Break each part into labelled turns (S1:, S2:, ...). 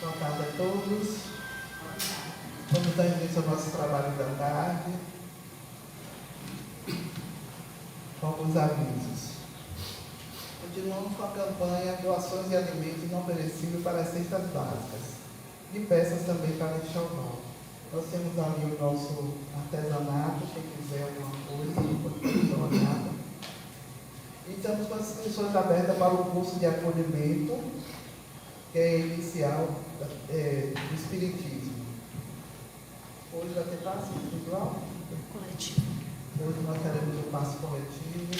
S1: Boa tarde a todos. Vamos dar início ao nosso trabalho da tarde. Com alguns avisos. Continuamos com a campanha Doações de Alimentos Não Perecíveis para as Cestas Básicas e peças também para enxoval. Nós temos ali o nosso artesanato, quem quiser alguma coisa, pode dar uma olhada. E estamos com as inscrições abertas para o curso de acolhimento, que é inicial do Espiritismo. Hoje vai ter passe individual?
S2: Coletivo.
S1: Hoje nós teremos o passe coletivo.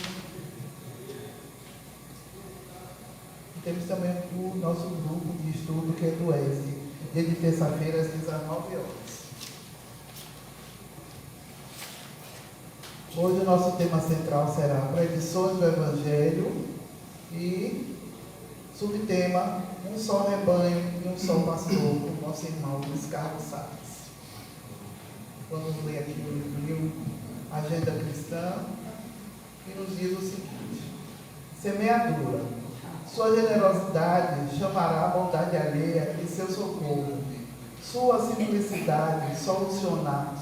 S1: E temos também o nosso grupo de estudo, que é do ESE, dia de terça-feira às 19 horas. Hoje o nosso tema central será Predições do Evangelho e subtema Um Só Rebanho e Um Só Pastor, com o nosso irmão Luiz Carlos Salles. Vamos ler aqui o livro Agenda Cristã, que nos diz o seguinte: semeadura. Sua generosidade chamará a bondade alheia e seu socorro. Sua simplicidade solucionará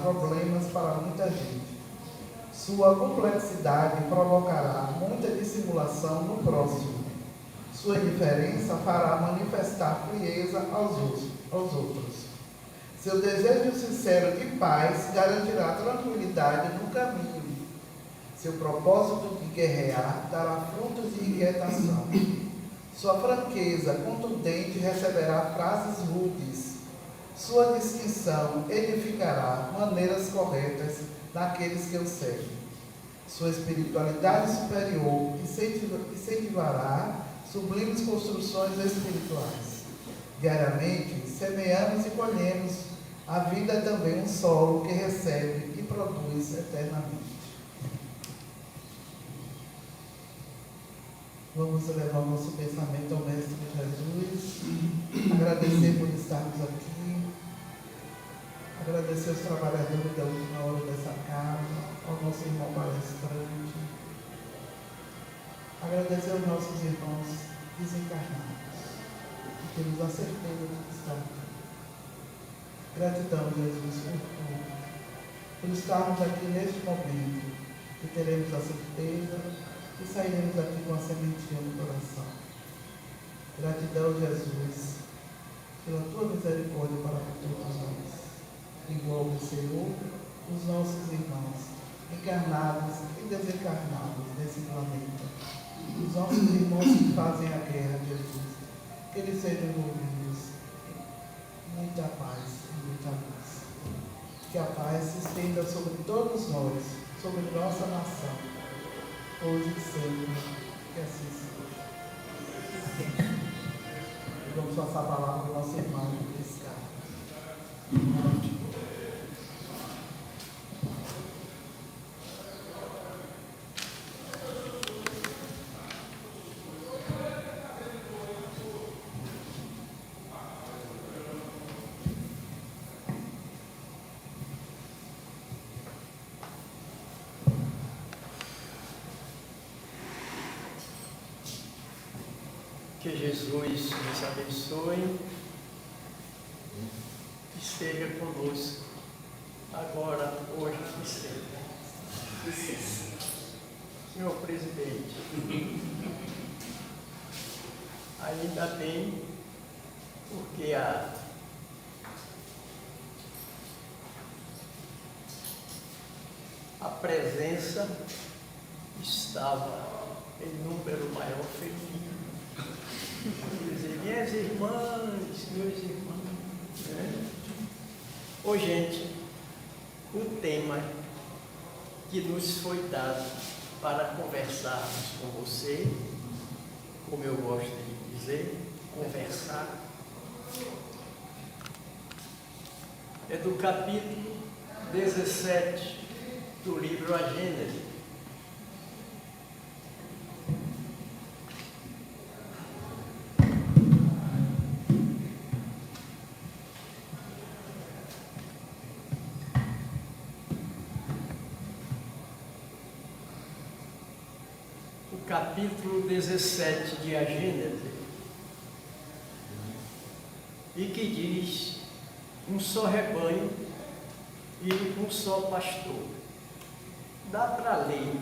S1: problemas para muita gente. Sua complexidade provocará muita dissimulação no próximo. Sua indiferença fará manifestar frieza aos outros. Seu desejo sincero de paz garantirá tranquilidade no caminho. Seu propósito de guerrear dará frutos de inquietação. Sua franqueza contundente receberá frases rudes. Sua distinção edificará maneiras corretas naqueles que o seguem. Sua espiritualidade superior incentivará sublimes construções espirituais. Diariamente, semeamos e colhemos. A vida é também um solo que recebe e produz eternamente. Vamos levar o nosso pensamento ao Mestre Jesus, agradecer por estarmos aqui, agradecer aos trabalhadores da última hora dessa casa, ao nosso irmão palestrante, agradecer aos nossos irmãos desencarnados, que temos a certeza de que estão aqui. Gratidão, Jesus, por estarmos aqui neste momento, que teremos a certeza e sairemos aqui com a sementinha no coração. Gratidão, Jesus, pela tua misericórdia para com todos nós. Envolve, Senhor, os nossos irmãos, encarnados e desencarnados nesse planeta. Os nossos irmãos que fazem a guerra, Jesus, que eles sejam envolvidos em muita paz e muita luz. Que a paz se estenda sobre todos nós, sobre nossa nação, hoje e sempre, que assim seja. E vamos passar a palavra ao nosso irmão Luiz Carlos.
S3: Que Jesus nos abençoe, esteja conosco, agora, hoje e sempre. Senhor presidente, ainda bem, porque a presença estava em número maior feminino. Dizer, minhas irmãs, meus irmãos, né? Ô gente, o tema que nos foi dado para conversarmos com você, como eu gosto de dizer, conversar, é do capítulo 17 do livro A Gênese. Capítulo 17 de A Gênese e que diz um só rebanho e um só pastor. Dá para ler,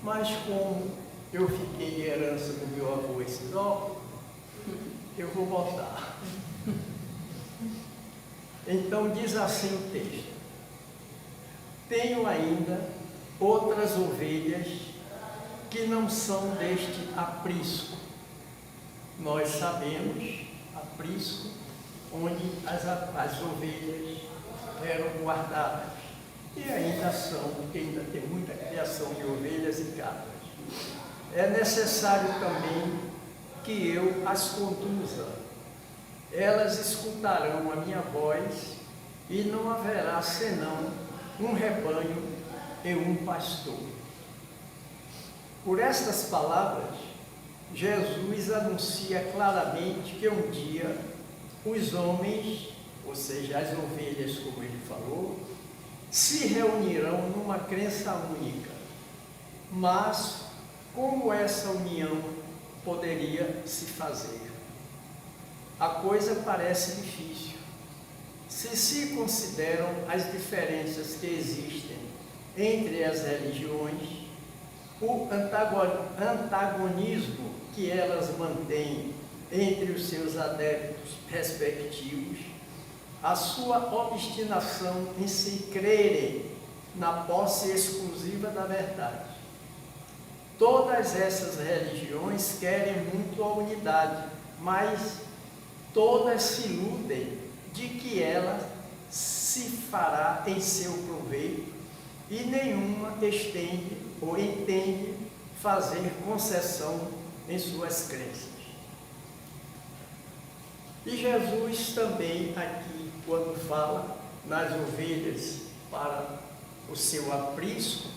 S3: mas como eu fiquei em herança do meu avô Isidó, eu vou botar. Então diz assim o texto: tenho ainda outras ovelhas que não são deste aprisco. Nós sabemos, aprisco, onde as ovelhas eram guardadas. E ainda são, porque ainda tem muita criação de ovelhas e cabras. É necessário também que eu as conduza. Elas escutarão a minha voz, e não haverá senão um rebanho e um pastor. Por estas palavras, Jesus anuncia claramente que um dia os homens, ou seja, as ovelhas, como ele falou, se reunirão numa crença única. Mas como essa união poderia se fazer? A coisa parece difícil. Se consideram as diferenças que existem entre as religiões, o antagonismo que elas mantêm entre os seus adeptos respectivos, a sua obstinação em se crerem na posse exclusiva da verdade. Todas essas religiões querem muito a unidade, mas todas se iludem de que ela se fará em seu proveito, e nenhuma estende ou entende fazer concessão em suas crenças. E Jesus também aqui, quando fala nas ovelhas para o seu aprisco,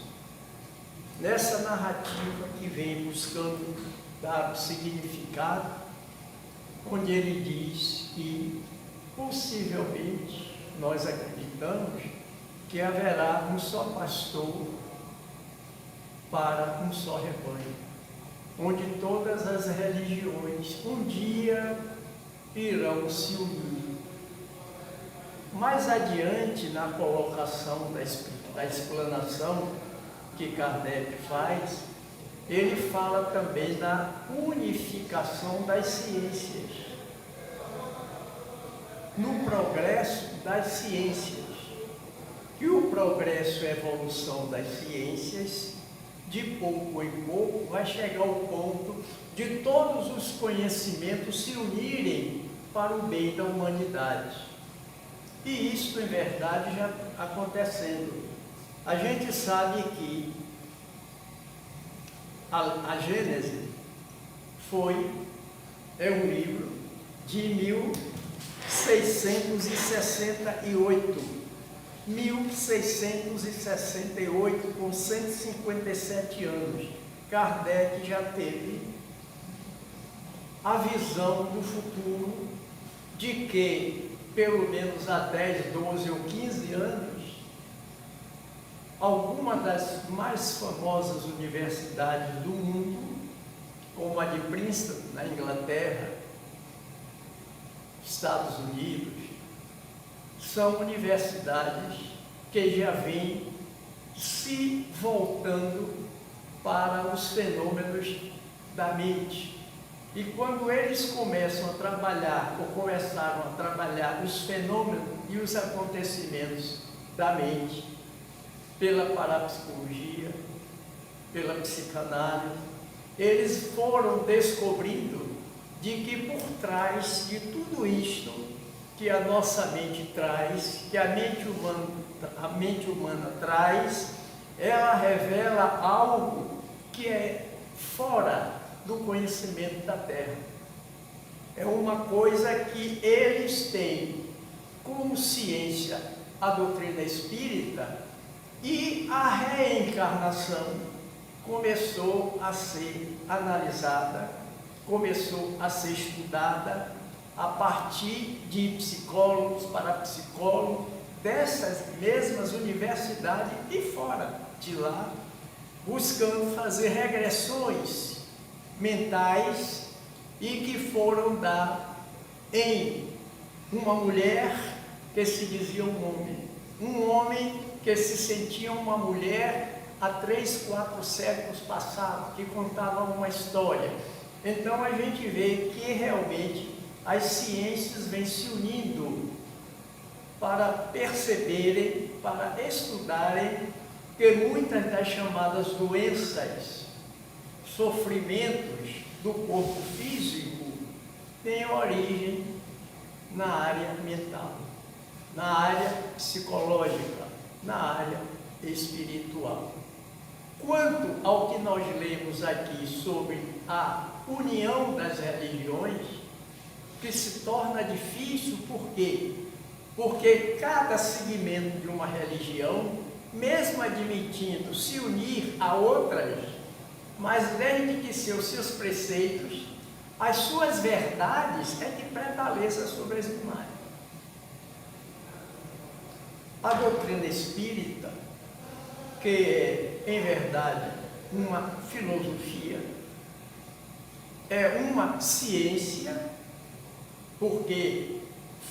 S3: nessa narrativa que vem buscando dar o significado, onde ele diz que possivelmente nós acreditamos que haverá um só pastor para um só rebanho, onde todas as religiões um dia irão se unir. Mais adiante, na colocação da explanação que Kardec faz, ele fala também da unificação das ciências, no progresso das ciências. E o progresso e a evolução das ciências, de pouco em pouco, vai chegar ao ponto de todos os conhecimentos se unirem para o bem da humanidade. E isso, em verdade, já está acontecendo. A gente sabe que a Gênese é um livro de 1668, com 157 anos. Kardec já teve a visão do futuro de que, pelo menos há 10, 12 ou 15 anos, alguma das mais famosas universidades do mundo, como a de Princeton, na Inglaterra, Estados Unidos, são universidades que já vêm se voltando para os fenômenos da mente. E quando eles começam a trabalhar, ou começaram a trabalhar os fenômenos e os acontecimentos da mente, pela parapsicologia, pela psicanálise, eles foram descobrindo de que por trás de tudo isto que a nossa mente traz, que a mente humana traz, ela revela algo que é fora do conhecimento da Terra. É uma coisa que eles têm como ciência a doutrina espírita, e a reencarnação começou a ser analisada, começou a ser estudada a partir de psicólogos, parapsicólogos, dessas mesmas universidades e fora de lá, buscando fazer regressões mentais e que foram dar em uma mulher que se dizia um homem que se sentia uma mulher há 3, 4 séculos passados, que contava uma história. Então a gente vê que realmente as ciências vêm se unindo para perceberem, para estudarem que muitas das chamadas doenças, sofrimentos do corpo físico têm origem na área mental, na área psicológica, na área espiritual. Quanto ao que nós lemos aqui sobre a união das religiões, que se torna difícil, por quê? Porque cada segmento de uma religião, mesmo admitindo se unir a outras, mas desde que seus preceitos, as suas verdades é que prevaleçam sobre as demais. A doutrina espírita, que é, em verdade, uma filosofia, é uma ciência, porque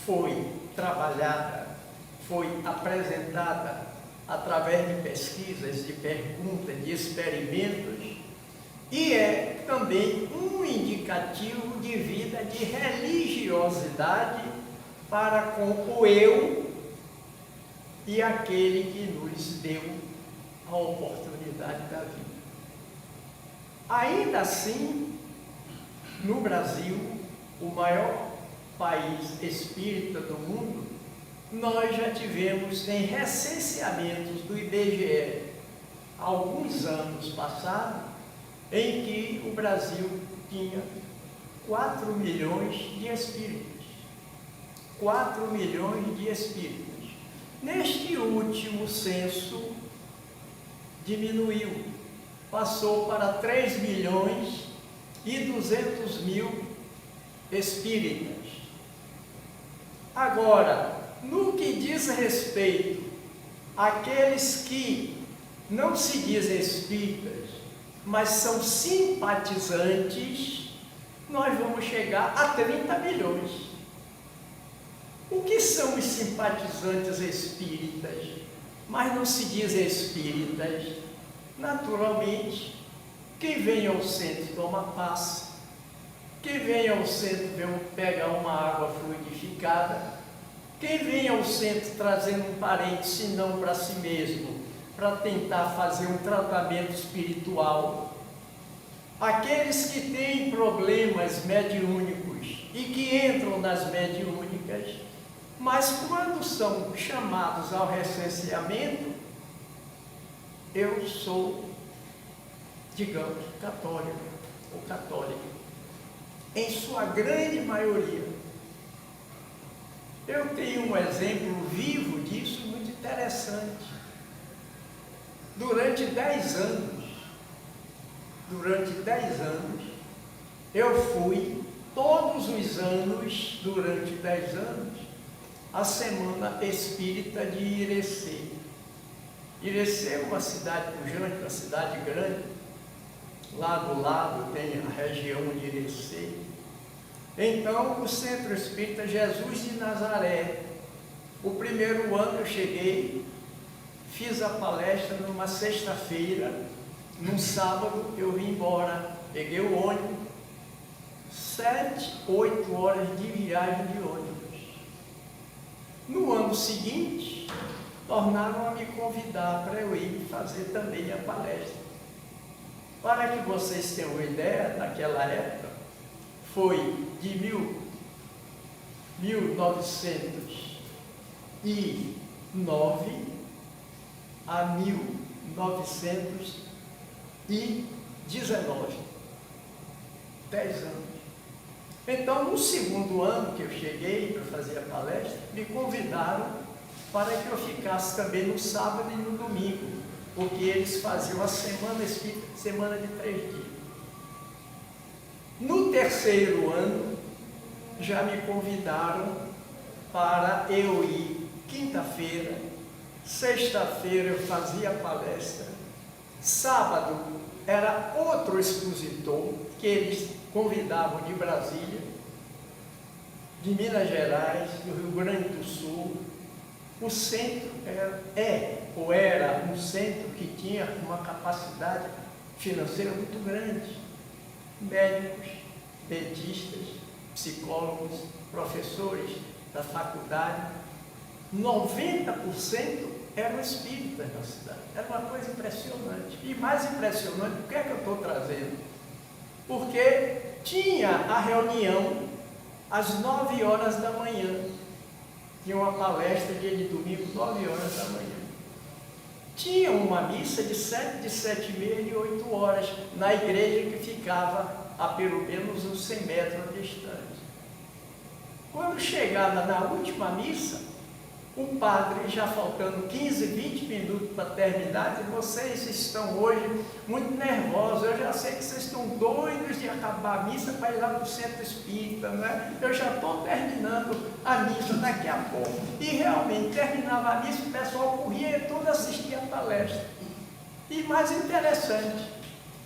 S3: foi trabalhada, foi apresentada através de pesquisas, de perguntas, de experimentos, e é também um indicativo de vida de religiosidade para com o eu e aquele que nos deu a oportunidade da vida. Ainda assim, no Brasil, o maior país espírita do mundo, nós já tivemos em recenseamentos do IBGE, há alguns anos passados, em que o Brasil tinha 4 milhões de espíritas. 4 milhões de espíritas. Neste último censo, diminuiu, passou para 3 milhões e 200 mil espíritas. Agora, no que diz respeito àqueles que não se dizem espíritas, mas são simpatizantes, nós vamos chegar a 30 milhões. O que são os simpatizantes espíritas, mas não se dizem espíritas? Naturalmente, quem vem ao centro toma passe, quem vem ao centro pega uma água fluidificada, quem vem ao centro trazendo um parente, se não para si mesmo, para tentar fazer um tratamento espiritual. Aqueles que têm problemas mediúnicos e que entram nas mediúnicas, mas quando são chamados ao recenseamento, eu sou, digamos, católico ou católica, em sua grande maioria. Eu tenho um exemplo vivo disso muito interessante. Durante 10 anos, eu fui todos os anos, durante 10 anos, a Semana Espírita de Irecê. Irecê é uma cidade pujante, uma cidade grande. Lá do lado tem a região de Irecê. Então, o Centro Espírita Jesus de Nazaré. O primeiro ano eu cheguei, fiz a palestra numa sexta-feira, num sábado eu vim embora, peguei o ônibus, 7, 8 horas de viagem de ônibus. No ano seguinte, tornaram a me convidar para eu ir fazer também a palestra. Para que vocês tenham uma ideia, naquela época, foi de 1909 a 1919, 10 anos. Então, no segundo ano que eu cheguei para fazer a palestra, me convidaram para que eu ficasse também no sábado e no domingo, porque eles faziam a Semana Espírita, semana de 3 dias. No terceiro ano, já me convidaram para eu ir quinta-feira, sexta-feira eu fazia a palestra, sábado era outro expositor que eles convidavam de Brasília, de Minas Gerais, do Rio Grande do Sul. O centro ou era um centro que tinha uma capacidade financeira muito grande. Médicos, dentistas, psicólogos, professores da faculdade, 90% eram espíritas na cidade. Era uma coisa impressionante. E mais impressionante, o que é que eu estou trazendo? Porque tinha a reunião às 9 horas da manhã. Tinha uma palestra dia de domingo, 9 horas da manhã. Tinha uma missa de 7, de 7 e meia, de 8 horas, na igreja que ficava a pelo menos uns 100 metros distante. Quando chegava na última missa, o padre, já faltando 15, 20 minutos para terminar, disse: vocês estão hoje muito nervosos, eu já sei que vocês estão doidos de acabar a missa para ir lá para o centro espírita, né? Eu já estou terminando a missa daqui a pouco. E realmente, terminava a missa, o pessoal corria e todo assistia a palestra. E mais interessante,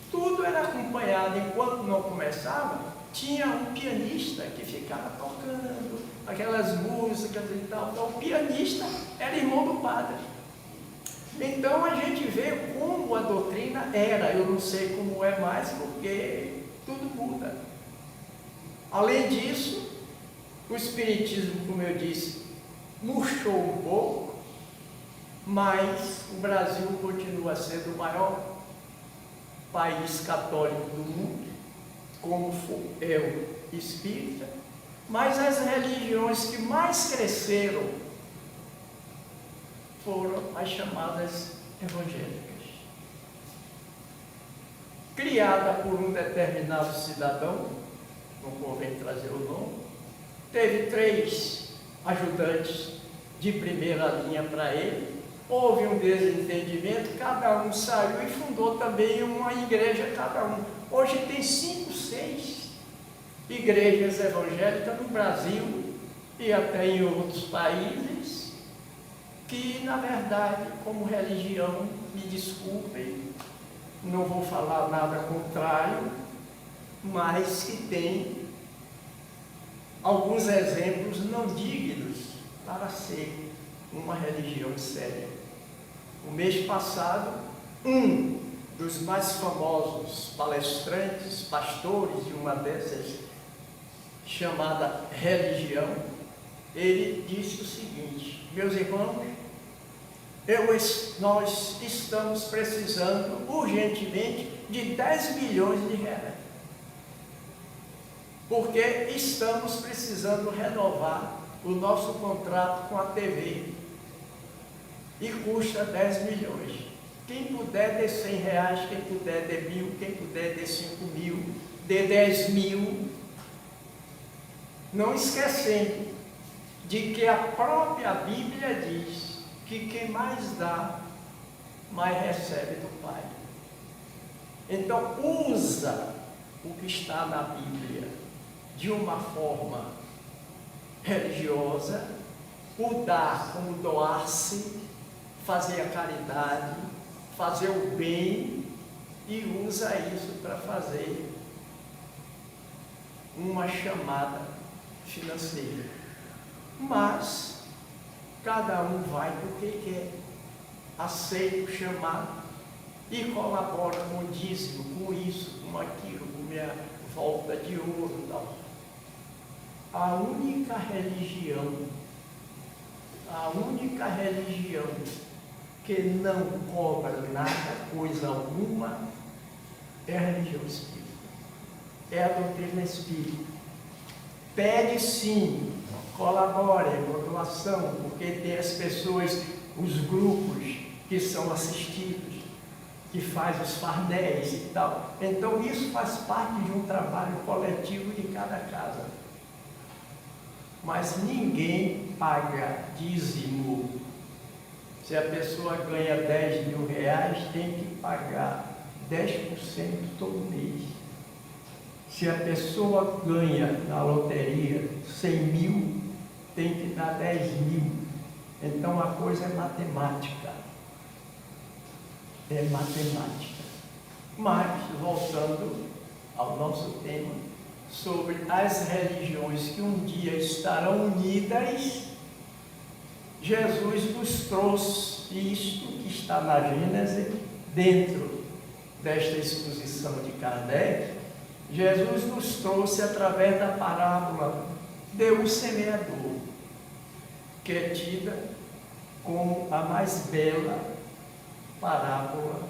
S3: tudo era acompanhado, enquanto não começava, tinha um pianista que ficava tocando aquelas músicas e tal. Então, o pianista era irmão do padre. Então, a gente vê como a doutrina era. Eu não sei como é mais, porque tudo muda. Além disso, o espiritismo, como eu disse, murchou um pouco, mas o Brasil continua sendo o maior país católico do mundo, como é o espírita, mas as religiões que mais cresceram foram as chamadas evangélicas. Criada por um determinado cidadão, não convém trazer o nome, teve 3 ajudantes de primeira linha para ele, houve um desentendimento, cada um saiu e fundou também uma igreja, cada um. Hoje tem 5, 6 igrejas evangélicas no Brasil e até em outros países, que na verdade, como religião, me desculpem, não vou falar nada contrário, mas que tem alguns exemplos não dignos para ser uma religião séria. O mês passado, um dos mais famosos palestrantes, pastores de uma dessas chamada religião, ele disse o seguinte: meus irmãos, nós estamos precisando urgentemente de 10 milhões de reais, porque estamos precisando renovar o nosso contrato com a TV e custa 10 milhões. Quem puder dê 100 reais, quem puder dê 1.000, quem puder dê 5.000, dê 10.000, não esquecendo de que a própria Bíblia diz que quem mais dá, mais recebe do Pai. Então usa o que está na Bíblia de uma forma religiosa, o dar como doar-se, fazer a caridade, fazer o bem, e usa isso para fazer uma chamada financeira. Mas cada um vai porque quer, aceita o chamado e colabora com o dízimo, com isso, com aquilo, com minha volta de ouro e tal. A única religião que não cobra nada, coisa alguma, é a religião espírita. É a doutrina espírita. Pede sim, colabore com doação, porque tem as pessoas, os grupos que são assistidos, que faz os fardéis e tal. Então isso faz parte de um trabalho coletivo de cada casa. Mas ninguém paga dízimo. Se a pessoa ganha 10 mil reais, tem que pagar 10% todo mês. Se a pessoa ganha na loteria 100 mil, tem que dar 10 mil. Então a coisa é matemática. É matemática. Mas, voltando ao nosso tema, sobre as religiões que um dia estarão unidas, Jesus nos trouxe isto que está na Gênese, dentro desta exposição de Kardec. Jesus nos trouxe através da parábola do semeador, que é tida como a mais bela parábola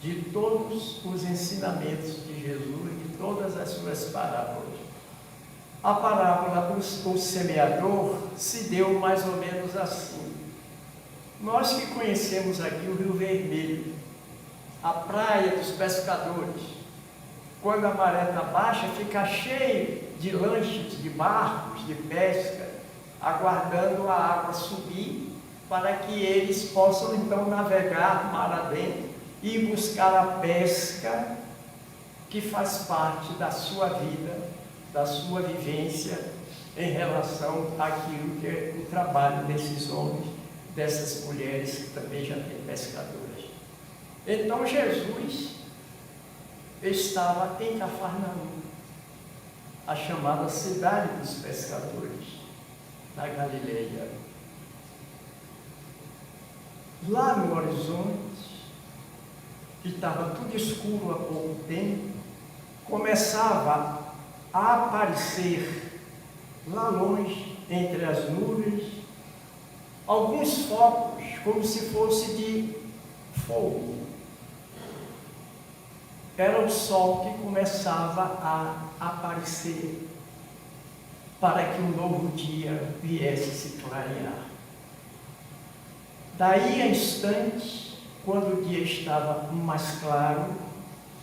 S3: de todos os ensinamentos de Jesus, de todas as suas parábolas. A parábola do semeador se deu mais ou menos assim. Nós que conhecemos aqui o Rio Vermelho, a praia dos pescadores, quando a maré está baixa, fica cheio de lanches, de barcos, de pesca, aguardando a água subir, para que eles possam então navegar mar adentro e buscar a pesca que faz parte da sua vida, da sua vivência em relação àquilo que é o trabalho desses homens, dessas mulheres que também já têm pescadoras. Então Jesus estava em Cafarnaum, a chamada cidade dos pescadores, na Galileia. Lá no horizonte, que estava tudo escuro há pouco tempo, começava a aparecer, lá longe, entre as nuvens, alguns focos, como se fosse de fogo. Era o sol que começava a aparecer, para que um novo dia viesse se clarear. Daí a instantes, quando o dia estava mais claro,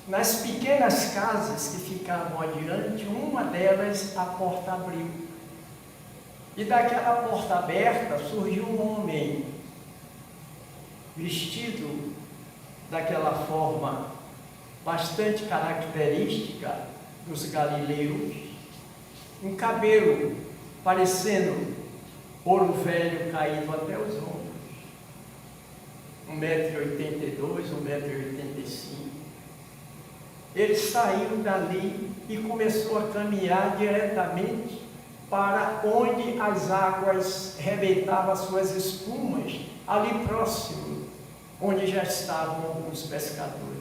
S3: nas pequenas casas que ficavam adiante, uma delas a porta abriu. E daquela porta aberta surgiu um homem, vestido daquela forma bastante característica dos galileus, um cabelo parecendo ouro velho caído até os ombros, 1,82 m, 1,85 m. Ele saiu dali e começou a caminhar diretamente para onde as águas rebentavam as suas espumas, ali próximo, onde já estavam alguns pescadores.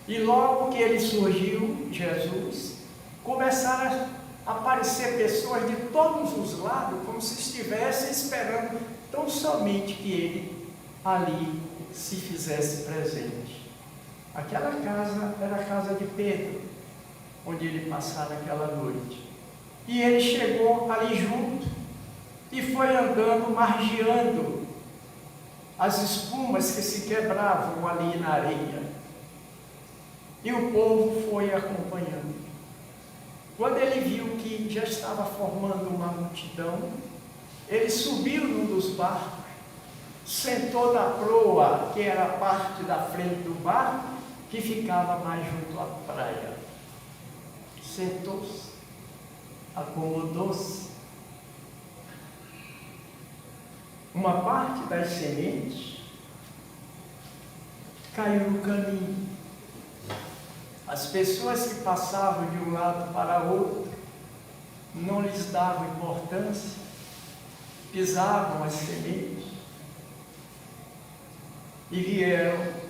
S3: E logo que ele surgiu, Jesus, começaram a aparecer pessoas de todos os lados, como se estivessem esperando tão somente que ele ali se fizesse presente. Aquela casa era a casa de Pedro, onde ele passara aquela noite. E ele chegou ali junto e foi andando, margeando as espumas que se quebravam ali na areia. E o povo foi acompanhando. Quando ele viu que já estava formando uma multidão, ele subiu num dos barcos, sentou na proa, que era a parte da frente do barco, que ficava mais junto à praia. Sentou-se, acomodou-se. Uma parte das sementes caiu no caminho. As pessoas que passavam de um lado para outro não lhes davam importância, pisavam as sementes e vieram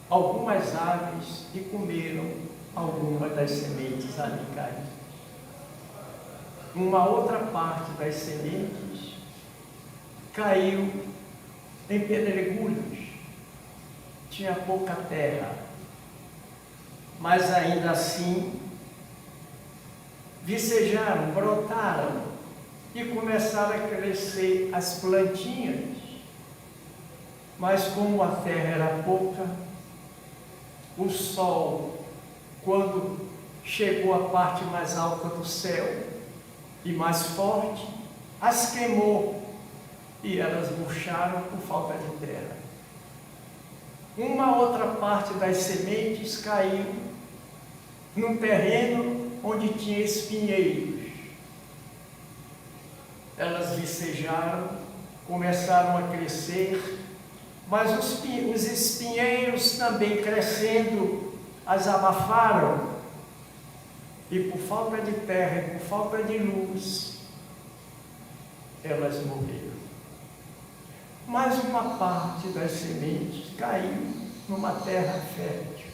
S3: algumas aves e comeram algumas das sementes ali caídas. Uma outra parte das sementes caiu em pedregulhos, tinha pouca terra, mas ainda assim vicejaram, brotaram e começaram a crescer as plantinhas. Mas como a terra era pouca, o sol, quando chegou à parte mais alta do céu e mais forte, as queimou e elas murcharam por falta de terra. Uma outra parte das sementes caiu num terreno onde tinha espinheiros. Elas vicejaram, começaram a crescer, mas os espinheiros também crescendo as abafaram e por falta de terra e por falta de luz, elas morreram. Mas uma parte das sementes caiu numa terra fértil.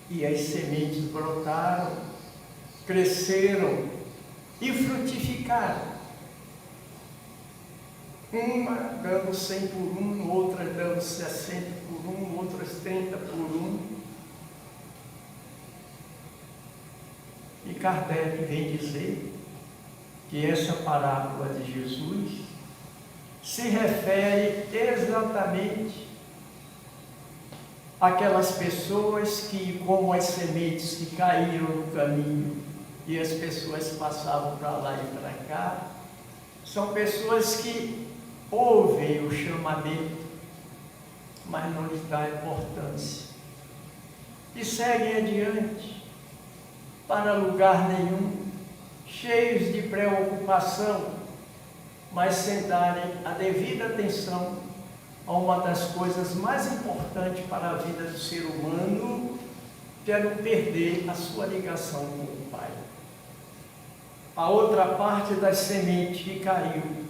S3: E as sementes brotaram, cresceram e frutificaram. Uma dando 100 por um, outra dando 60 por um, outras 30 por um. E Kardec vem dizer que essa parábola de Jesus se refere exatamente àquelas pessoas que, como as sementes que caíram no caminho e as pessoas passavam para lá e para cá, são pessoas que ouvem o chamamento, mas não lhes dá importância e seguem adiante para lugar nenhum, cheios de preocupação, mas sem darem a devida atenção a uma das coisas mais importantes para a vida do ser humano, que é não perder a sua ligação com o Pai. A outra parte das sementes que caiu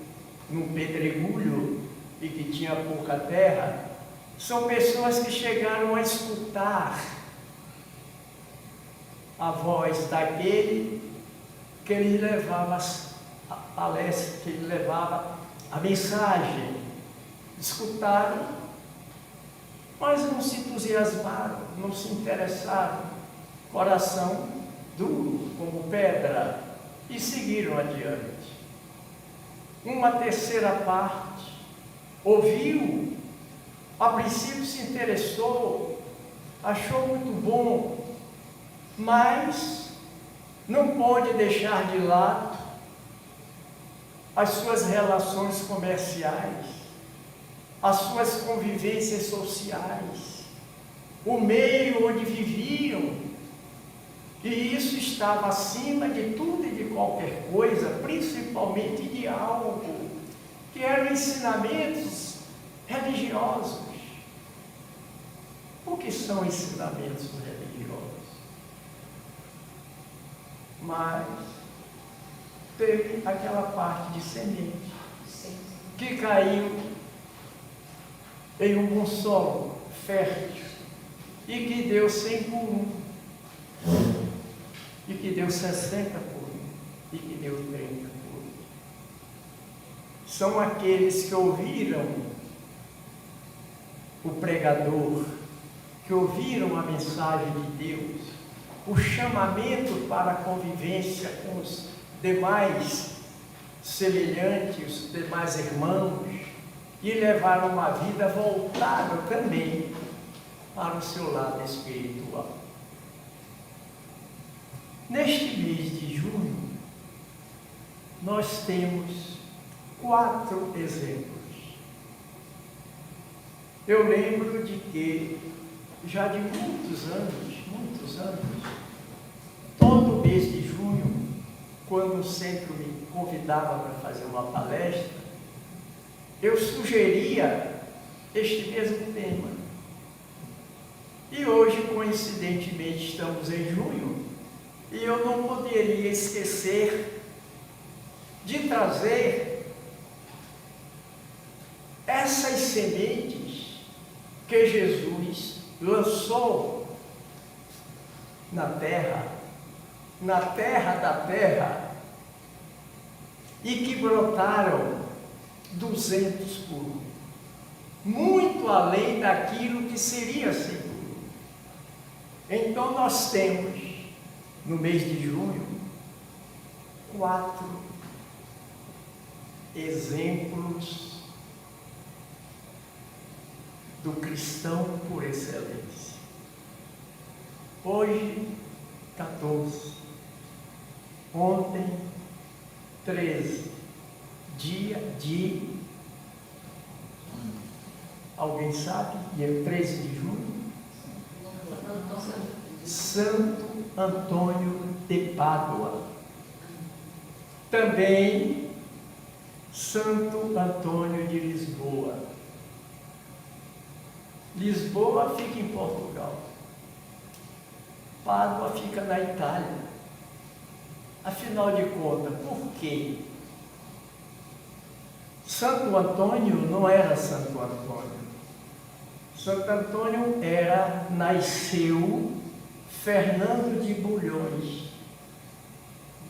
S3: num pedregulho e que tinha pouca terra, são pessoas que chegaram a escutar a voz daquele que lhe levava a palestra, que lhe levava a mensagem. Escutaram, mas não se entusiasmaram, não se interessaram, coração duro como pedra, e seguiram adiante. Uma terceira parte ouviu, a princípio se interessou, achou muito bom, mas não pôde deixar de lado as suas relações comerciais, as suas convivências sociais, o meio onde viviam, e isso estava acima de tudo e de qualquer coisa, principalmente de algo que eram ensinamentos religiosos. O que são ensinamentos religiosos? Mas teve aquela parte de semente que caiu em um bom solo fértil e que deu 100 por 1, e que deu 60 por 1, e que deu 30 por 1. São aqueles que ouviram o pregador, que ouviram a mensagem de Deus, o chamamento para a convivência com os demais semelhantes, os demais irmãos, e levaram uma vida voltada também para o seu lado espiritual. Neste mês de junho, nós temos 4 exemplos. Eu lembro de que, já de muitos anos, todo mês de junho, quando o centro me convidava para fazer uma palestra, eu sugeria este mesmo tema. E hoje, coincidentemente, estamos em junho, e eu não poderia esquecer de trazer essas sementes que Jesus lançou na terra da terra, e que brotaram 200 por 1, muito além daquilo que seria 100 por 1. Então nós temos, no mês de junho, 4 exemplos do cristão por excelência. Hoje, 14. Ontem, 13. Dia de... Alguém sabe? Dia 13 de junho? Santo Antônio de Pádua. Também Santo Antônio de Lisboa. Lisboa fica em Portugal. Pádua fica na Itália. Afinal de contas, por quê? Santo Antônio não era Santo Antônio. Santo Antônio nasceu Fernando de Bulhões,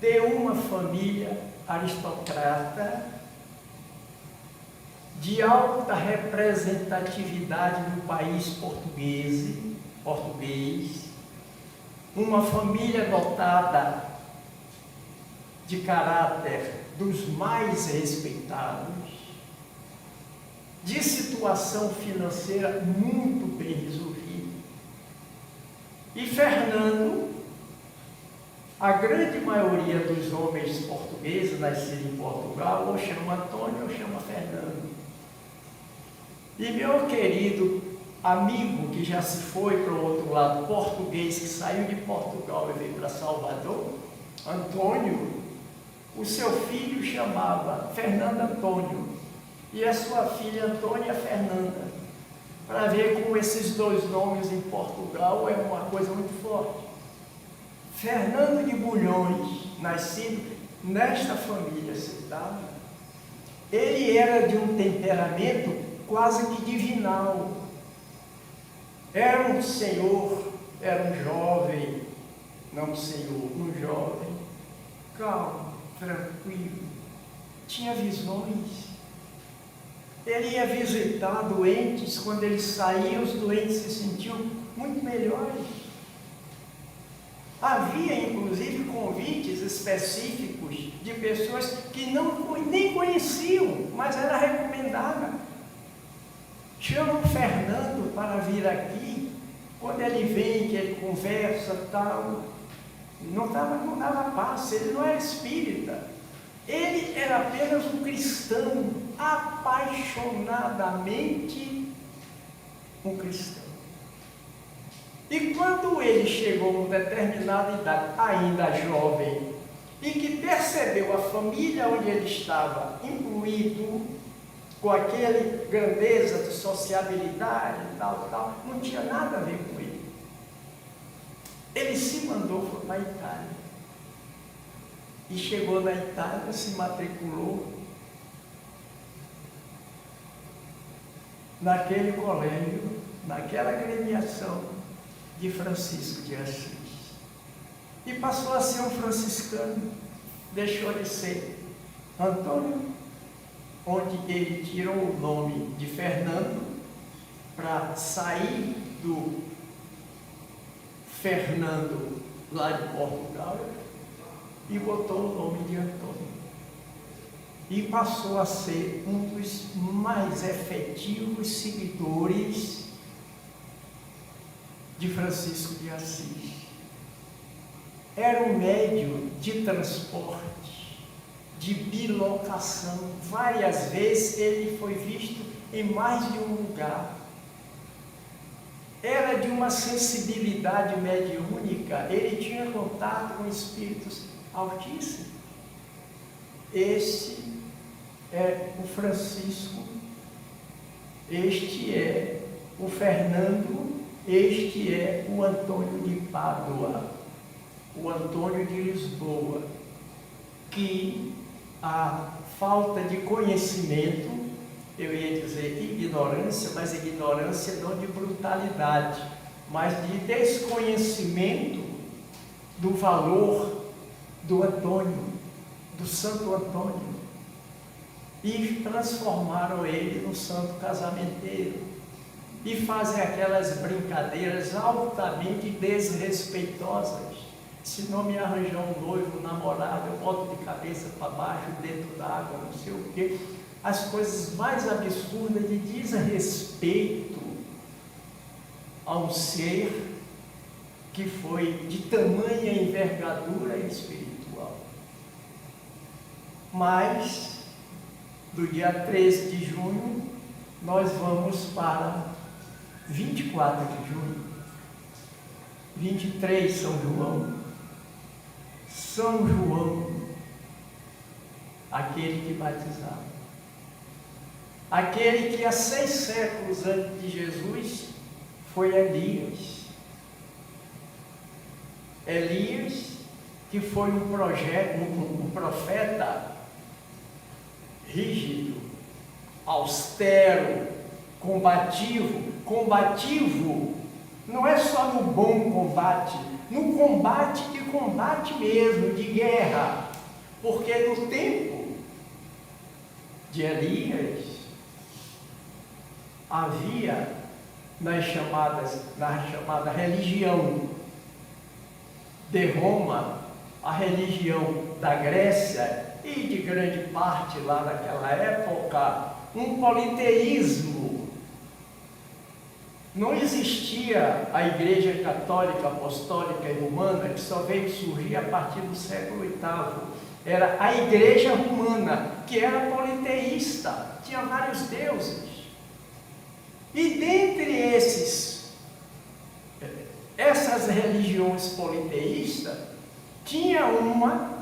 S3: de uma família aristocrata, de alta representatividade no país português, uma família dotada de caráter dos mais respeitados, de situação financeira muito bem resolvida. E Fernando, a grande maioria dos homens portugueses nascidos em Portugal, ou chama Antônio ou chama Fernando. E meu querido amigo, que já se foi para o outro lado, português, que saiu de Portugal e veio para Salvador, Antônio, o seu filho chamava Fernando Antônio e a sua filha Antônia Fernanda, para ver como esses dois nomes em Portugal é uma coisa muito forte. Fernando de Bulhões, nascido nesta família citada, ele era de um temperamento quase que divinal. Era um senhor, era um jovem, não um senhor, um jovem, calmo, tranquilo, tinha visões. Ele ia visitar doentes, quando ele saía, os doentes se sentiam muito melhores. Havia, inclusive, convites específicos de pessoas que nem conheciam, mas era recomendada. Chamam Fernando para vir aqui, quando ele vem, que ele conversa, tal, não dava passe, ele não era espírita. Ele era apenas um cristão, apaixonadamente um cristão. E quando ele chegou a uma determinada idade, ainda jovem, e que percebeu a família onde ele estava imbuído com aquela grandeza de sociabilidade, tal, não tinha nada a ver com ele. Ele se mandou para a Itália. E chegou na Itália, se matriculou naquele colégio, naquela agremiação de Francisco de Assis. E passou a ser um franciscano, deixou de ser Antônio, onde ele tirou o nome de Fernando para sair do Fernando lá de Portugal e botou o nome de Antônio. E passou a ser um dos mais efetivos seguidores de Francisco de Assis. Era um médio de transporte, de bilocação. Várias vezes ele foi visto em mais de um lugar. Era de uma sensibilidade mediúnica, ele tinha contato com espíritos altíssimos. Este é o Francisco, este é o Fernando, este é o Antônio de Pádua, o Antônio de Lisboa, que a falta de conhecimento, eu ia dizer ignorância, mas ignorância não de brutalidade, mas de desconhecimento do valor do Antônio, do Santo Antônio, e transformaram ele no santo casamenteiro, e fazem aquelas brincadeiras altamente desrespeitosas. Se não me arranjar um noivo, um namorado, eu boto de cabeça para baixo, dentro d'água, não sei o quê. As coisas mais absurdas de desrespeito a um ser que foi de tamanha envergadura espiritual. Mas, do dia 13 de junho, nós vamos para 24 de junho, 23 São João. São João, aquele que batizava, aquele que há 6 séculos antes de Jesus foi Elias. Elias, que foi um profeta rígido, austero, combativo. Combativo não é só no bom combate, no combate de combate mesmo, de guerra. Porque no tempo de Elias havia na chamada religião de Roma, a religião da Grécia e de grande parte lá naquela época, um politeísmo. Não existia a Igreja Católica, Apostólica e Romana, que só veio surgir a partir do século VIII. Era a Igreja Romana, que era politeísta, tinha vários deuses. E dentre essas religiões politeístas, tinha uma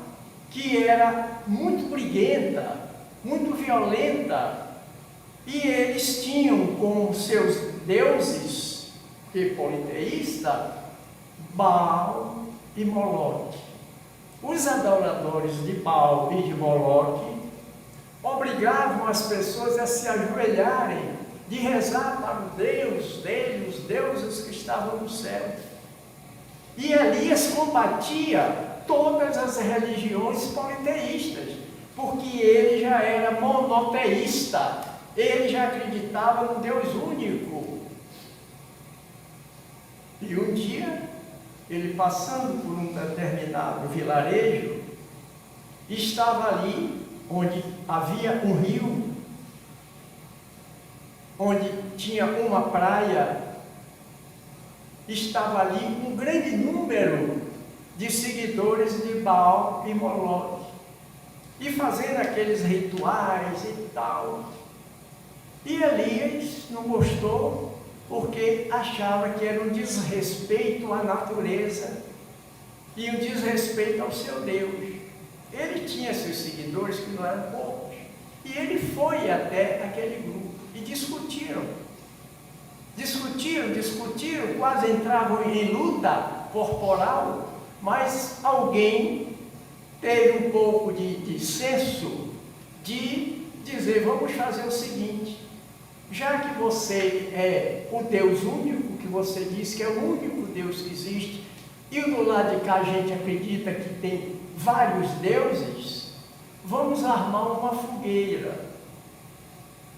S3: que era muito briguenta, muito violenta, e eles tinham como seus deuses politeístas Baal e Moloque. Os adoradores de Baal e de Moloque obrigavam as pessoas a se ajoelharem, de rezar para o Deus dele, os deuses que estavam no céu. E Elias combatia todas as religiões politeístas, porque ele já era monoteísta, ele já acreditava no Deus único. E um dia, ele passando por um determinado vilarejo, estava ali onde havia um rio, onde tinha uma praia, estava ali um grande número de seguidores de Baal e Moloque, e fazendo aqueles rituais e tal. E Elias não gostou, porque achava que era um desrespeito à natureza e um desrespeito ao seu Deus. Ele tinha seus seguidores, que não eram poucos, e ele foi até aquele grupo e discutiram, quase entravam em luta corporal, mas alguém teve um pouco de senso de dizer: vamos fazer o seguinte, já que você é o Deus único, que você diz que é o único Deus que existe, e do lado de cá a gente acredita que tem vários deuses, vamos armar uma fogueira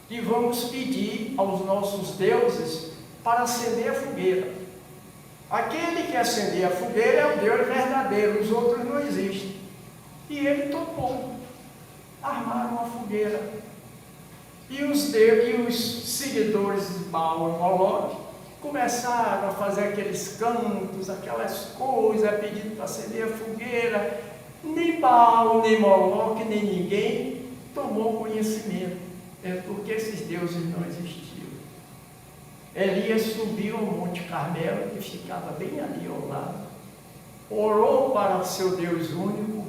S3: e vamos pedir aos nossos deuses para acender a fogueira. Aquele que acender a fogueira é o Deus verdadeiro, os outros não existem. E ele topou. Armaram uma fogueira. E os seguidores de Baal e Moloque começaram a fazer aqueles cantos, aquelas coisas, pedindo para acender a fogueira. Nem Baal, nem Moloque, nem ninguém tomou conhecimento. É porque esses deuses não existiam. Elias subiu ao Monte Carmelo, que ficava bem ali ao lado, orou para o seu Deus único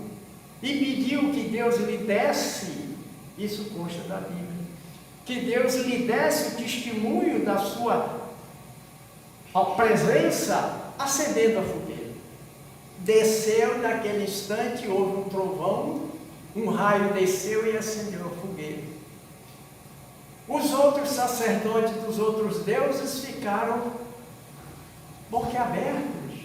S3: e pediu que Deus lhe desse, isso consta da Bíblia, que Deus lhe desse o testemunho da sua presença acendendo a fogueira. Desceu, naquele instante houve um trovão, um raio desceu e acendeu a fogueira. Os outros sacerdotes dos outros deuses ficaram boquiabertos.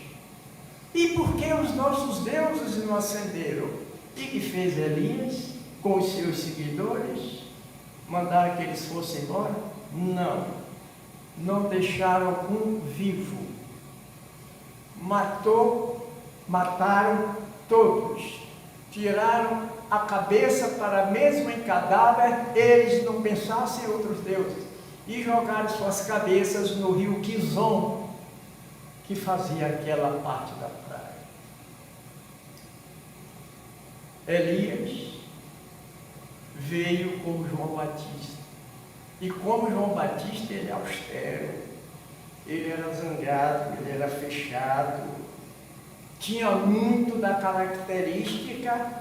S3: E por que os nossos deuses não acenderam? E que fez Elias com os seus seguidores? Mandaram que eles fossem embora? Não deixaram um vivo. Mataram todos. Tiraram a cabeça para mesmo em cadáver, eles não pensassem em outros deuses, e jogaram suas cabeças no rio Quizon, que fazia aquela parte da praia. Elias veio como João Batista, e como João Batista ele é austero, ele era zangado, ele era fechado, tinha muito da característica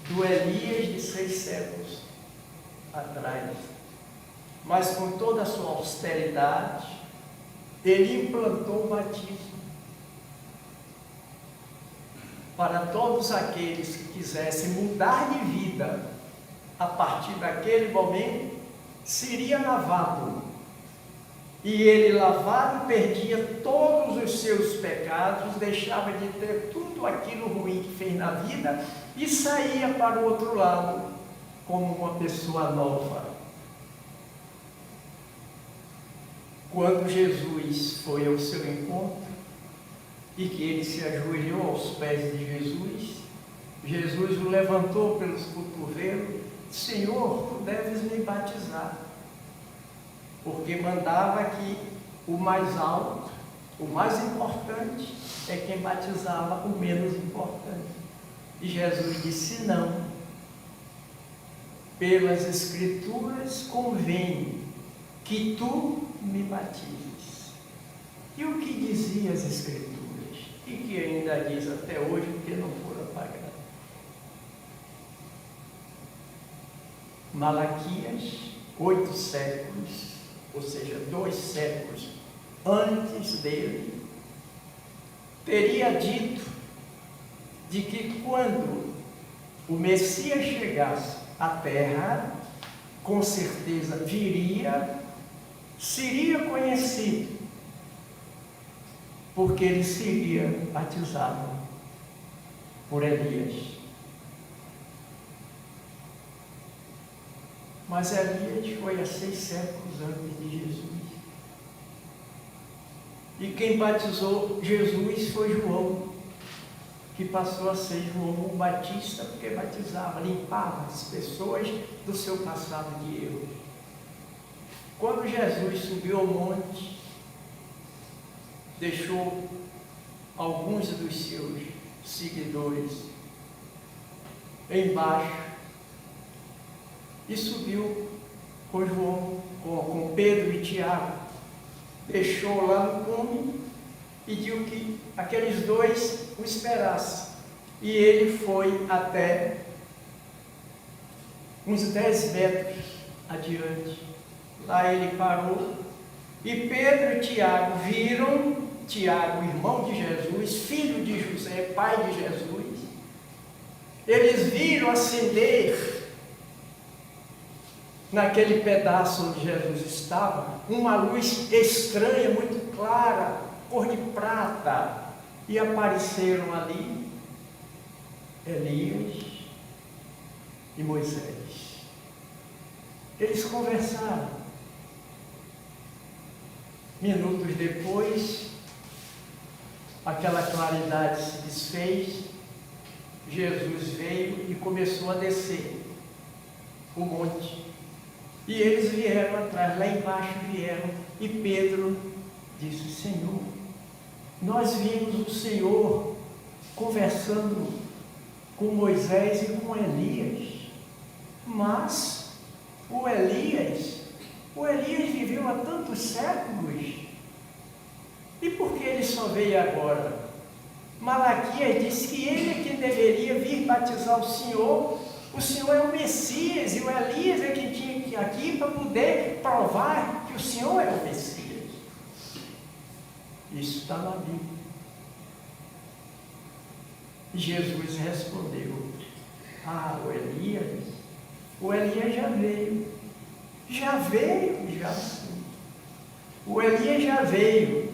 S3: do Elias de 6 séculos atrás, mas com toda a sua austeridade, ele implantou o batismo. para todos aqueles que quisessem mudar de vida a partir daquele momento, seria lavado. E ele, lavado, perdia todos os seus pecados, deixava de ter tudo aquilo ruim que fez na vida e saía para o outro lado como uma pessoa nova. Quando Jesus foi ao seu encontro e que ele se ajoelhou aos pés de Jesus, Jesus o levantou pelos cotovelos: Senhor, tu deves me batizar. Porque mandava que o mais alto, o mais importante, é quem batizava o menos importante. E Jesus disse: não. Pelas Escrituras convém que tu me batizes. E o que dizia as Escrituras? E que ainda diz até hoje, porque não foram apagadas. Malaquias, 8 séculos, ou seja, 2 séculos antes dele, teria dito de que quando o Messias chegasse à terra, com certeza viria, seria conhecido, porque ele seria batizado por Elias. Mas Elias foi há 6 séculos antes de Jesus. E quem batizou Jesus foi João, que passou a ser João o Batista, porque batizava, limpava as pessoas do seu passado de erro. Quando Jesus subiu ao monte, deixou alguns dos seus seguidores embaixo e subiu com João, com Pedro e Tiago. Deixou lá no cume, pediu que aqueles dois o esperassem. E ele foi até uns 10 metros adiante. Lá ele parou e Pedro e Tiago viram, Tiago, irmão de Jesus, filho de José, pai de Jesus, eles viram acender naquele pedaço onde Jesus estava uma luz estranha, muito clara, cor de prata, e apareceram ali Elias e Moisés. Eles conversaram. Minutos depois, aquela claridade se desfez, Jesus veio e começou a descer o monte. E eles vieram atrás, lá embaixo vieram, e Pedro disse: Senhor, nós vimos o Senhor conversando com Moisés e com Elias, mas o Elias viveu há tantos séculos, e por que ele só veio agora? Malaquias disse que ele é quem deveria vir batizar o Senhor é o Messias, e o Elias é quem tinha que ir aqui para poder provar que o Senhor é o Messias. Isso está na Bíblia. E Jesus respondeu: o Elias já veio, sim. O Elias já veio,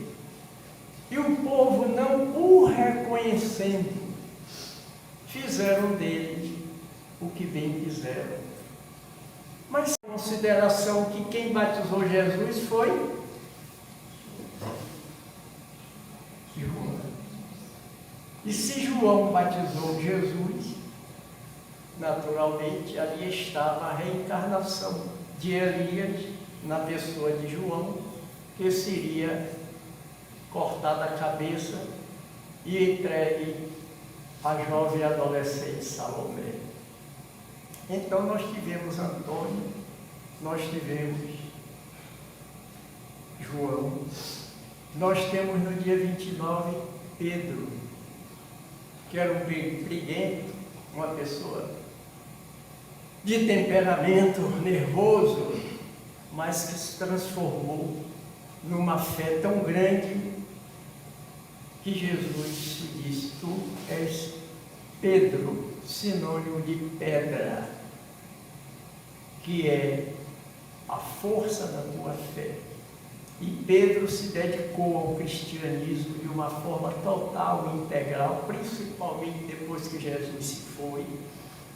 S3: e o povo não o reconhecendo, fizeram dele o que bem quiseram. Mas em consideração que quem batizou Jesus foi João. E se João batizou Jesus, naturalmente ali estava a reencarnação de Elias na pessoa de João, que seria cortada a cabeça e entregue à jovem adolescente Salomé. Então nós tivemos Antônio, nós tivemos João, nós temos no dia 29 Pedro, que era um briguento, uma pessoa de temperamento nervoso, mas que se transformou numa fé tão grande que Jesus disse: tu és Pedro, sinônimo de pedra, que é a força da tua fé. E Pedro se dedicou ao cristianismo de uma forma total e integral, principalmente depois que Jesus se foi.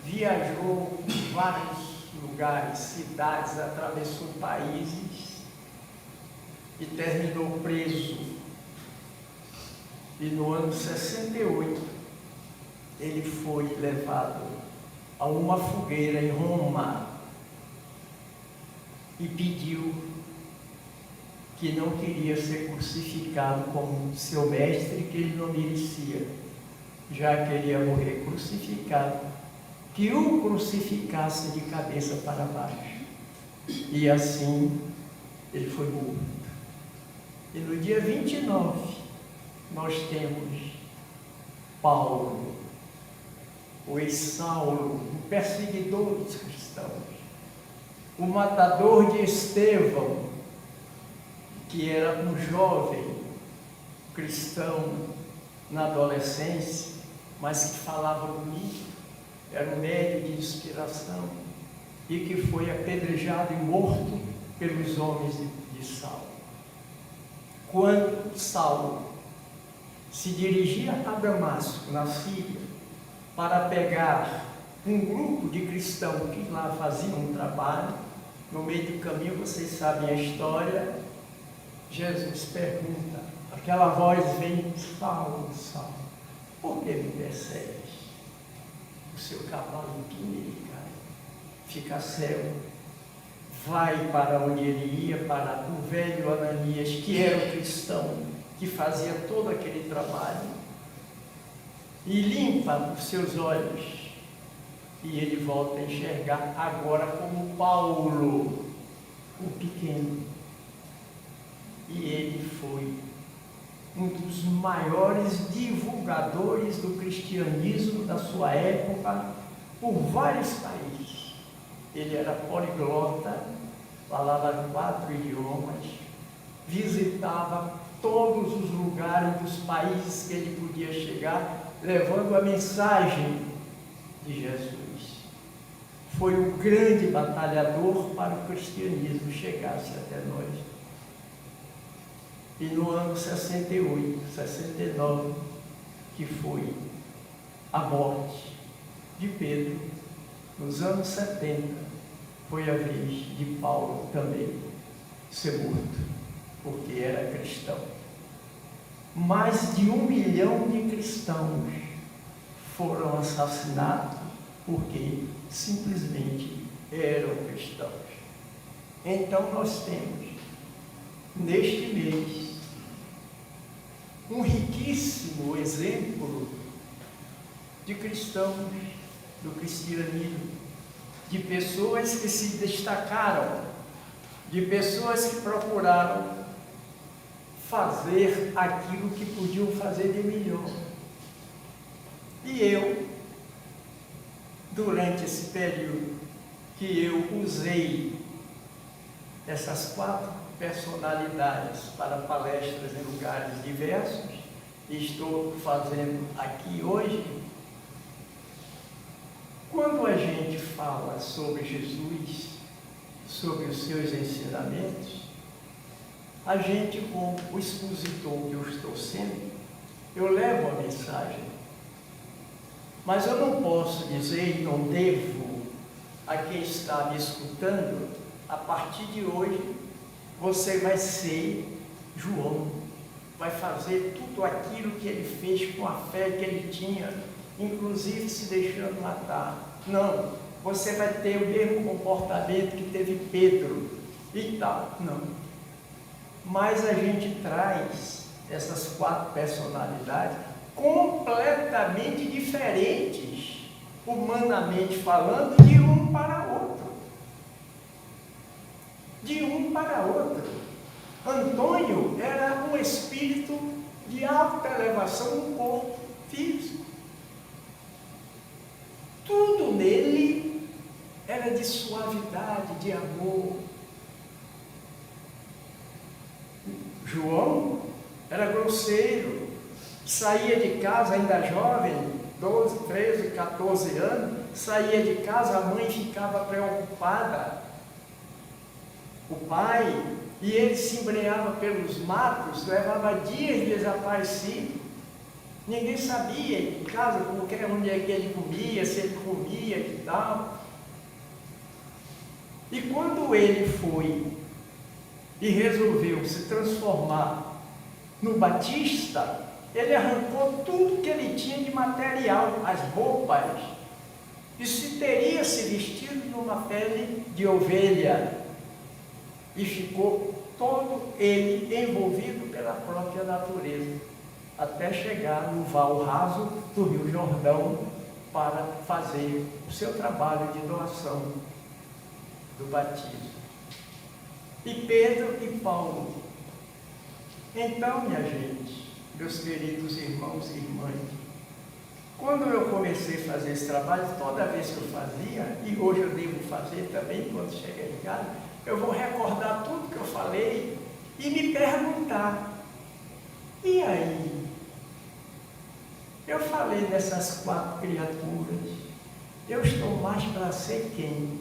S3: Viajou por vários lugares, cidades, atravessou países e terminou preso. E no ano 68, ele foi levado a uma fogueira em Roma e pediu que não queria ser crucificado como seu mestre, que ele não merecia, já que ele ia morrer crucificado, que o crucificasse de cabeça para baixo. E assim ele foi morto. E no dia 29, nós temos Paulo, o ex-Saulo, o perseguidor dos cristãos, o matador de Estevão, que era um jovem cristão na adolescência, mas que falava bonito, era um médio de inspiração, e que foi apedrejado e morto pelos homens de Saulo. Quando Saulo se dirigia a Damasco, na Síria, para pegar um grupo de cristãos que lá faziam um trabalho, no meio do caminho, vocês sabem a história, Jesus pergunta, aquela voz vem, Saulo, Saulo, por que me persegues? O seu cavalo empina, ele cai, fica cego, vai para onde ele ia, para o velho Ananias, que era o cristão, que fazia todo aquele trabalho, e limpa os seus olhos, e ele volta a enxergar agora como Paulo, o pequeno. E ele foi um dos maiores divulgadores do cristianismo da sua época por vários países. Ele era poliglota, falava 4 idiomas, visitava todos os lugares dos países que ele podia chegar, levando a mensagem de Jesus. Foi um grande batalhador para o cristianismo chegasse até nós. E no ano 68, 69, que foi a morte de Pedro, nos anos 70, foi a vez de Paulo também ser morto, porque era cristão. Mais de 1 milhão de cristãos foram assassinados porque simplesmente eram cristãos. Então nós temos, neste mês, um riquíssimo exemplo de cristãos do cristianismo, de pessoas que se destacaram, de pessoas que procuraram fazer aquilo que podiam fazer de melhor. E eu, durante esse período que eu usei essas 4 personalidades para palestras em lugares diversos, e estou fazendo aqui hoje, quando a gente fala sobre Jesus, sobre os seus ensinamentos, a gente, como o expositor que eu estou sendo, eu levo a mensagem. Mas eu não posso dizer, e não devo, a quem está me escutando, a partir de hoje, você vai ser João, vai fazer tudo aquilo que ele fez com a fé que ele tinha, inclusive se deixando matar. Não, você vai ter o mesmo comportamento que teve Pedro e tal. Não. Mas a gente traz essas 4 personalidades completamente diferentes, humanamente falando, de um para outro. De um para outro. Antônio era um espírito de alta elevação no corpo físico. Tudo nele era de suavidade, de amor. João era grosseiro, saía de casa ainda jovem, 12, 13, 14 anos, saía de casa, a mãe ficava preocupada, o pai, e ele se embreava pelos matos, levava dias desaparecido. Ninguém sabia em casa onde é que ele comia, se ele comia e tal. E quando ele foi e resolveu se transformar no Batista, ele arrancou tudo que ele tinha de material, as roupas, e se teria se vestido numa pele de ovelha, e ficou todo ele envolvido pela própria natureza, até chegar no val raso do Rio Jordão para fazer o seu trabalho de doação do batismo. E Pedro e Paulo. Então, minha gente, meus queridos irmãos e irmãs, quando eu comecei a fazer esse trabalho, toda vez que eu fazia, e hoje eu devo fazer também quando chegar em casa, eu vou recordar tudo que eu falei e me perguntar: e aí? Eu falei dessas 4 criaturas, eu estou mais para ser quem?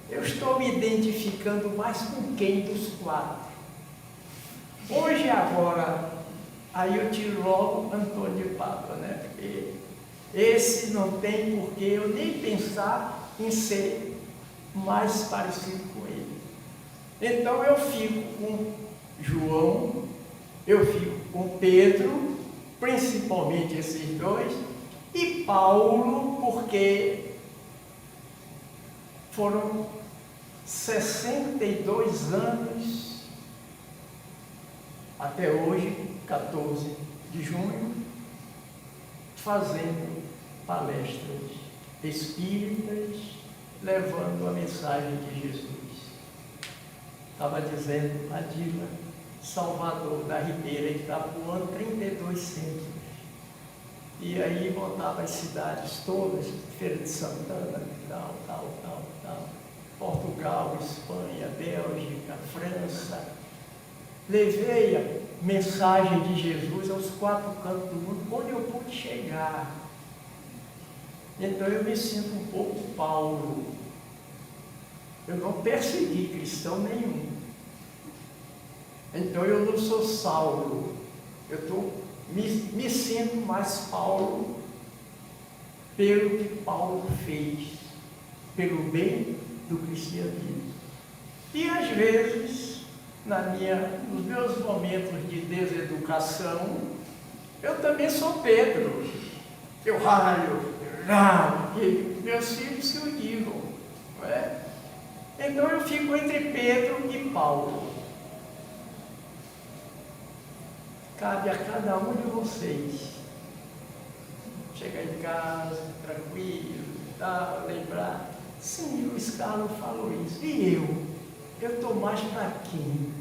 S3: Eu estou me identificando mais com quem dos 4? Hoje, agora, aí eu tiro logo Antônio de Pádua, né? Porque esse não tem porquê eu nem pensar em ser mais parecido com ele. Então eu fico com João, eu fico com Pedro, principalmente esses dois, e Paulo, porque foram 62 anos, até hoje, 14 de junho, fazendo palestras espíritas, levando a mensagem de Jesus. Estava dizendo a Dila, Salvador da Ribeira, Itapuã, 32 centros. E aí voltava as cidades todas, Feira de Santana, tal. Portugal, Espanha, Bélgica, França. Levei a mensagem de Jesus aos 4 cantos do mundo, onde eu pude chegar. Então eu me sinto um pouco Paulo. Eu não persegui cristão nenhum. Então eu não sou Saulo. Me sinto mais Paulo pelo que Paulo fez, pelo bem do cristianismo. E às vezes, nos meus momentos de deseducação, eu também sou Pedro. Eu ralho, que meus filhos que o digam, não é? Então eu fico entre Pedro e Paulo. Cabe a cada um de vocês chegar em casa, tranquilo, lembrar, sim, o Luiz Carlos falou isso, e eu estou mais para quem?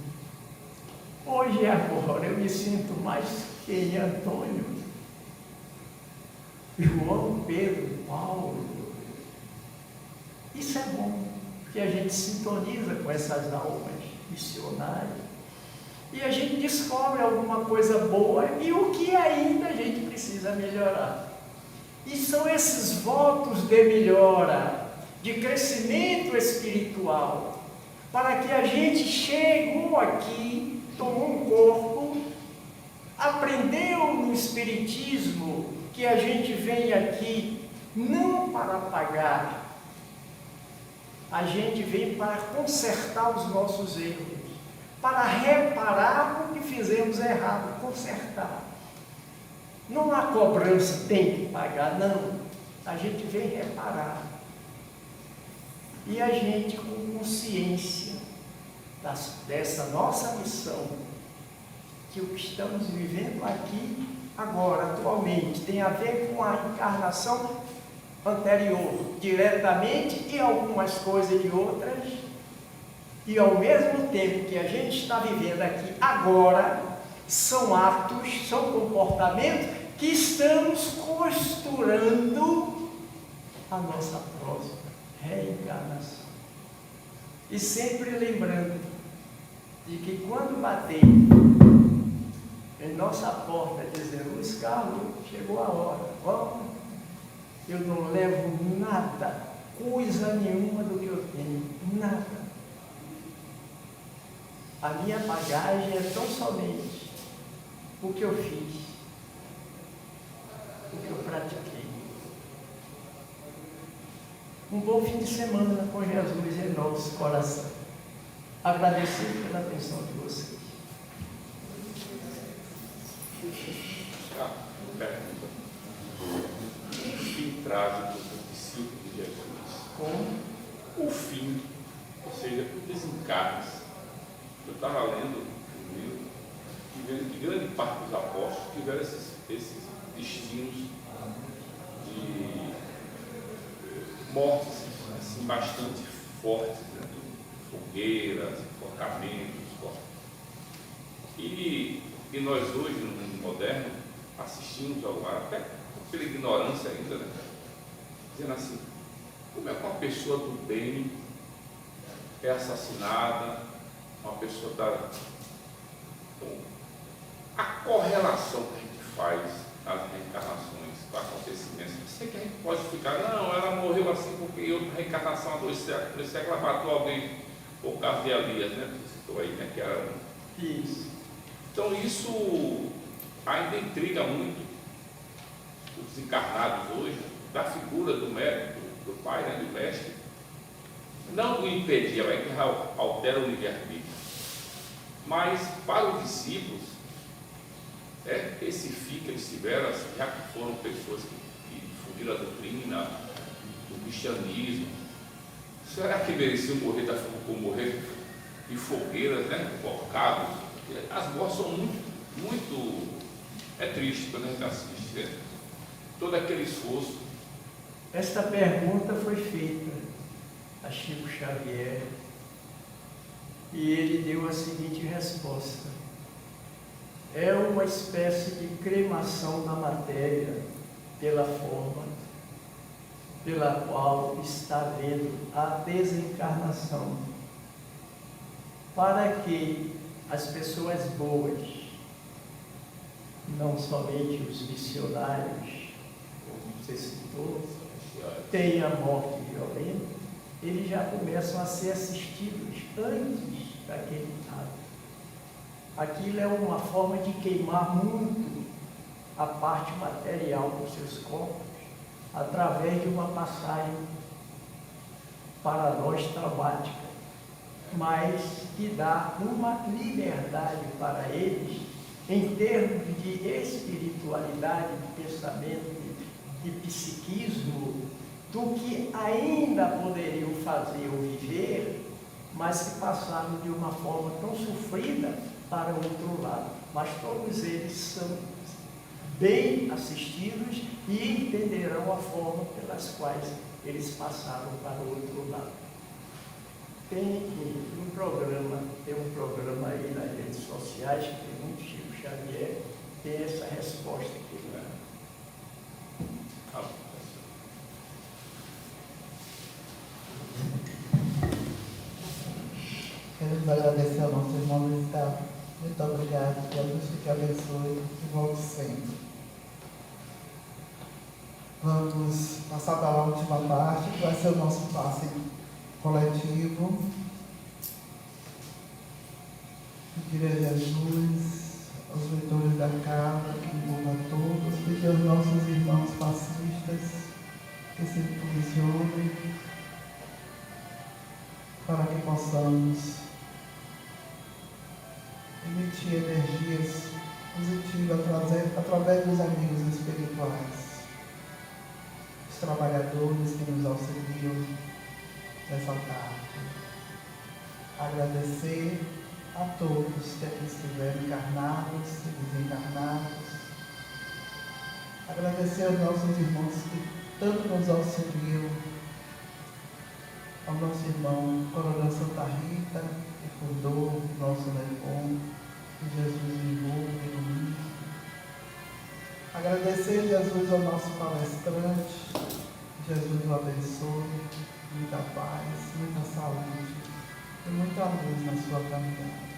S3: Hoje e agora eu me sinto mais quem? Antônio, João, Pedro, Paulo. Isso é bom, porque a gente sintoniza com essas almas missionárias e a gente descobre alguma coisa boa e o que ainda a gente precisa melhorar. E são esses votos de melhora, de crescimento espiritual, para que a gente chegou aqui, tomou um corpo, aprendeu no Espiritismo que a gente vem aqui não para pagar, a gente vem para consertar os nossos erros, para reparar o que fizemos errado, consertar. Não há cobrança, tem que pagar, não. A gente vem reparar. E a gente, com consciência dessa nossa missão, que o que estamos vivendo aqui, agora, atualmente, tem a ver com a encarnação anterior, diretamente, e algumas coisas de outras, e ao mesmo tempo que a gente está vivendo aqui agora, são atos, são comportamentos que estamos costurando a nossa próxima reencarnação. E sempre lembrando de que quando bater em nossa porta, dizendo: Luiz Carlos, chegou a hora, vamos. Eu não levo nada, coisa nenhuma do que eu tenho, nada. A minha bagagem é tão somente o que eu fiz, o que eu pratiquei. Um bom fim de semana com Jesus em nosso coração. Agradecido pela atenção de vocês.
S2: O fim trágico dos discípulos de Jesus.
S3: Com
S2: O fim, ou seja, o desencarne. Eu estava lendo um livro que grande parte dos apóstolos tiveram esses destinos de mortes assim, bastante fortes, né? Fogueiras, enforcamentos. E nós hoje, no mundo moderno, assistimos até pela ignorância ainda, né? Dizendo assim, como é que uma pessoa do bem é assassinada, uma pessoa da... Então, a correlação que a gente faz nas reencarnações, com acontecimentos, eu sei que a gente pode ficar, não, ela morreu assim porque em outra reencarnação há 2 séculos, 3 séculos, ela matou alguém, por causa de Elias, né? Você citou aí, né? Que era
S3: isso.
S2: Então isso ainda intriga muito os encarnados hoje, da figura do médico, do pai, né, do mestre. Não o impedir, ela que altera o livre-arbítrio. Mas para os discípulos, esse fim que eles tiveram, já que foram pessoas que fugiram da doutrina, do cristianismo, será que mereciam morrer da forma como morrer de fogueiras, né, enforcados? As mortes são muito triste quando a gente assiste, né? Todo aquele esforço.
S3: Esta pergunta foi feita a Chico Xavier e ele deu a seguinte resposta: é uma espécie de cremação da matéria pela forma pela qual está havendo a desencarnação, para que as pessoas boas, não somente os missionários, como você citou, tenham morte violenta, eles já começam a ser assistidos antes daquele ato. Aquilo é uma forma de queimar muito a parte material dos seus corpos, através de uma passagem para nós traumática, mas que dá uma liberdade para eles em termos de espiritualidade, de pensamento, de psiquismo, do que ainda poderiam fazer ou viver, mas que passaram de uma forma tão sofrida para o outro lado. Mas todos eles são bem assistidos e entenderão a forma pelas quais eles passaram para o outro lado. Tem um programa aí nas redes sociais, que tem muito Chico Xavier, tem essa resposta aqui. Né?
S1: Queremos agradecer ao nosso irmão Luiz Carlos. Muito obrigado, que Deus te abençoe e volte sempre. Vamos passar para a última parte, que vai ser o nosso passe coletivo. Pedir a Jesus, aos leitores da casa, que envolva a todos, pedir aos nossos irmãos passistas que se posicionem para que possamos emitir energias positivas através dos amigos espirituais, os trabalhadores que nos auxiliam nessa tarde. Agradecer a todos que aqui estiveram encarnados e desencarnados. Agradecer aos nossos irmãos que tanto nos auxiliam, ao nosso irmão Coronel Santa Rita, que cuidou do nosso Leipom, que Jesus ligou e ilumina. Agradecer, Jesus, ao nosso palestrante, que Jesus o abençoe, muita paz, muita saúde e muita luz na sua caminhada.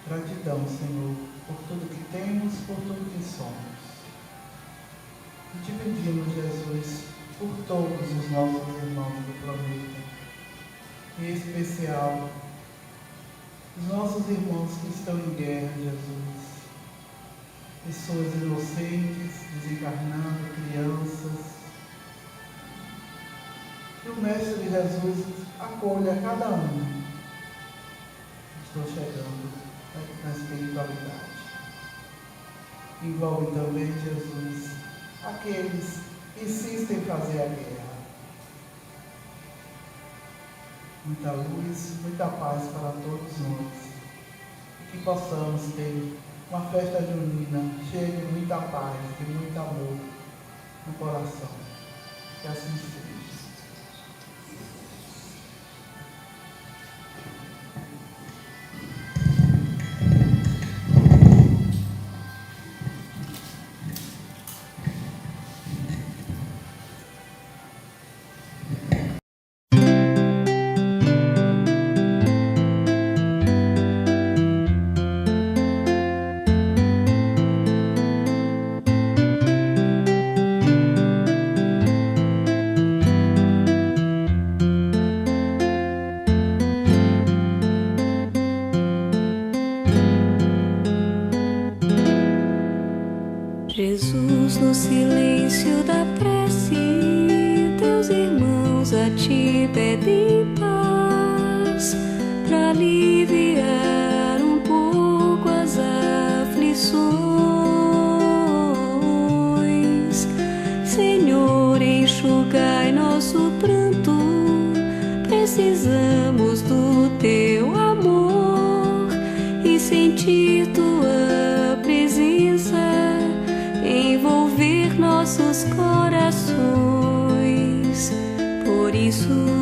S1: Gratidão, Senhor, por tudo que temos, por tudo que somos. E te pedimos, Jesus, por todos os nossos irmãos do planeta, em especial os nossos irmãos que estão em guerra, Jesus. Pessoas inocentes, desencarnando, crianças. Que o Mestre Jesus acolha cada um. Estou chegando na espiritualidade. Envolve também, Jesus, aqueles que insistem em fazer a guerra. Muita luz, muita paz para todos nós. E que possamos ter uma festa junina cheia de muita paz, de muito amor no coração. Que assim seja.
S4: Jesus, no silêncio da prece, teus irmãos a ti pedem paz, para aliviar um pouco as aflições. Senhor, enxugai nosso pranto, precisamos do teu amor e sentir tua presença envolver nossos corações. Por isso